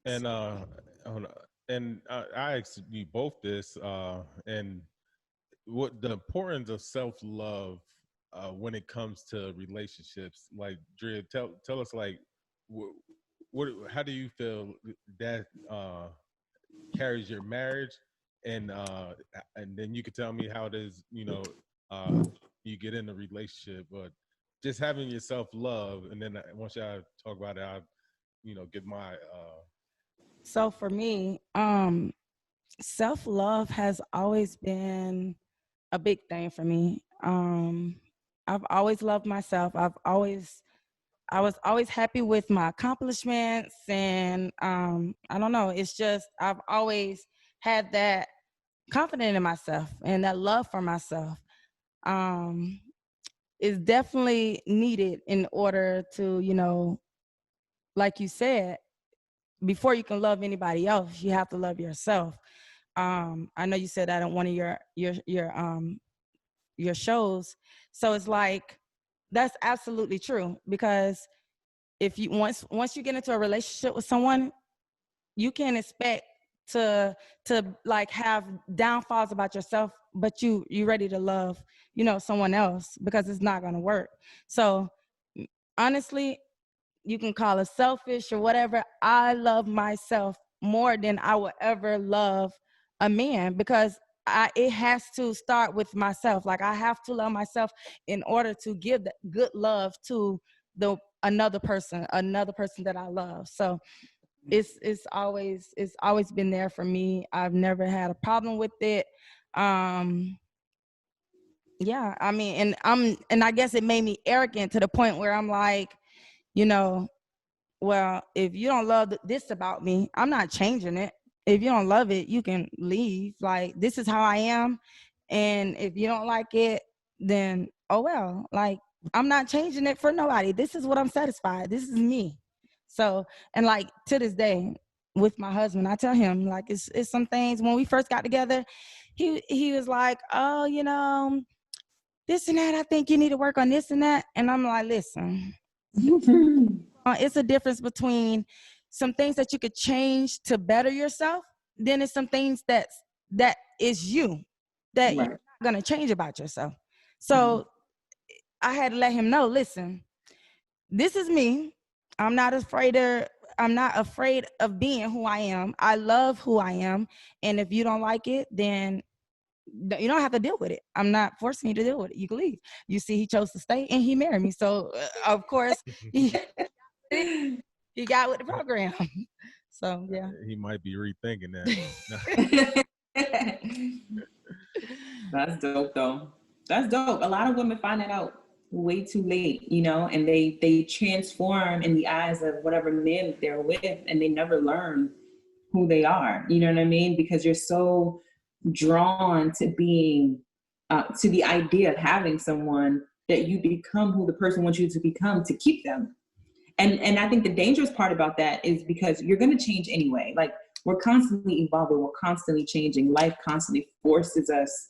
And hold on. And I asked you both this, and what the importance of self love when it comes to relationships. Like, Drea, tell us, like, what how do you feel that carries your marriage, and then you could tell me how it is, you get in a relationship, but just having your self love, and then once I talk about it, I'll give my So for me, self love has always been a big thing for me. I've always loved myself. I was always happy with my accomplishments, and I don't know. It's just I've always had that confidence in myself and that love for myself. Um, is definitely needed in order to, like you said, before you can love anybody else, you have to love yourself. I know you said that on one of your shows. So it's like that's absolutely true, because if you once you get into a relationship with someone, you can't expect to like have downfalls about yourself, but you ready to love, someone else, because it's not going to work. So honestly, you can call it selfish or whatever. I love myself more than I will ever love a man, because it has to start with myself. Like, I have to love myself in order to give the good love to the another person that I love. So it's always been there for me. I've never had a problem with it. Um, yeah, I mean, and I guess it made me arrogant to the point where I'm like, you know, well, if you don't love this about me, I'm not changing it. If you don't love it, you can leave. Like, this is how I am. And if you don't like it, then oh well. Like, I'm not changing it for nobody. This is what I'm satisfied. This is me. So, and like to this day with my husband, I tell him, like, it's some things. When we first got together, he was like, oh, this and that, I think you need to work on this and that. And I'm like, listen, it's a difference between some things that you could change to better yourself. Then it's some things that is you that you're Right. not gonna change about yourself. So I had to let him know, listen, this is me. I'm not afraid of I'm not afraid of being who I am. I love who I am. And if you don't like it, then you don't have to deal with it. I'm not forcing you to deal with it. You can leave. You see, he chose to stay and he married me. So of course he, he got with the program. So yeah. he might be rethinking that. That's dope though. That's dope. A lot of women find that out way too late, and they transform in the eyes of whatever men they're with, and they never learn who they are. You know what I mean? Because you're so drawn to being to the idea of having someone that you become who the person wants you to become to keep them. And I think the dangerous part about that is because you're going to change anyway. Like, we're constantly evolving, we're constantly changing. Life constantly forces us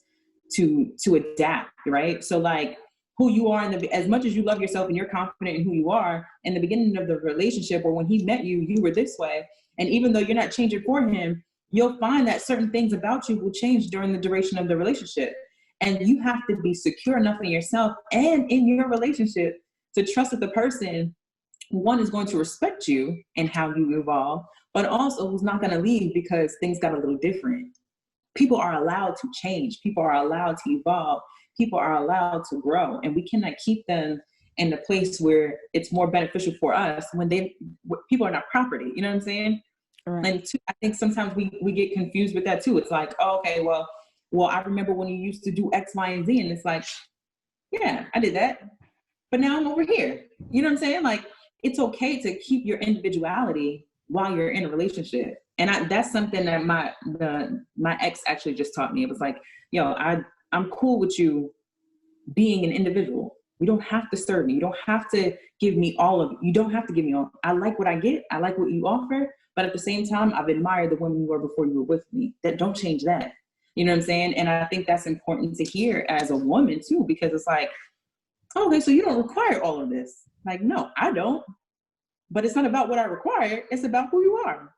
to adapt, right? So like, who you are as much as you love yourself and you're confident in who you are in the beginning of the relationship, or when he met you, you were this way. And even though you're not changing for him, you'll find that certain things about you will change during the duration of the relationship. And you have to be secure enough in yourself and in your relationship to trust that the person, one, is going to respect you and how you evolve, but also who's not going to leave because things got a little different. People are allowed to change. People are allowed to evolve. People are allowed to grow. And we cannot keep them in a place where it's more beneficial for us when people are not property. You know what I'm saying? Right. And two, I think sometimes we get confused with that too. It's like, oh, okay, well, I remember when you used to do X, Y, and Z. And it's like, yeah, I did that. But now I'm over here. You know what I'm saying? Like, it's okay to keep your individuality while you're in a relationship. And that's something that my ex actually just taught me. It was like, yo, I'm cool with you being an individual. You don't have to serve me. You don't have to give me all of it. You don't have to give me all. I like what I get. I like what you offer. But at the same time, I've admired the woman you were before you were with me. That don't change that. You know what I'm saying? And I think that's important to hear as a woman too, because it's like, okay, so you don't require all of this. Like, no, I don't. But it's not about what I require. It's about who you are.